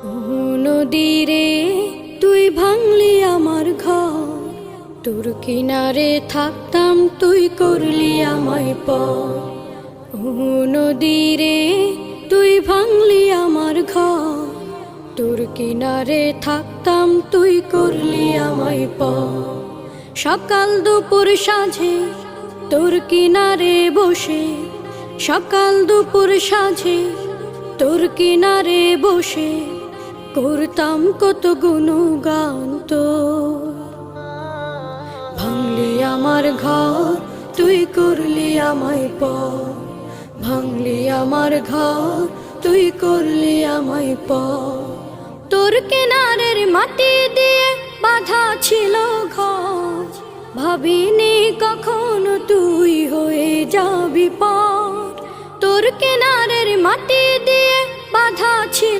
নদী রে তুই ভাঙলি আমার ঘর, তোর কিনারে থাকতাম তুই করলি আমায় পর। নদী রে তুই ভাঙলি আমার ঘর, তোর কিনারে থাকতাম তুই করলি আমায় পর। সকাল দুপুর সাঁঝে তোর কিনারে বসে, সকাল দুপুর সাঁঝে তোর কিনারে বসে করতাম কত গুণগান তোর। ভাঙলি আমার ঘর তুই করলি আমায় পর, ভাঙলি আমার ঘর তুই করলি আমায় পর। তোর কিনারের মাটি দিয়ে বাঁধা ছিল ঘর, ভাবিনি কখনো তুই হয়ে যাবি পর। তোর কিনারের মাটি দিয়ে বাঁধা ছিল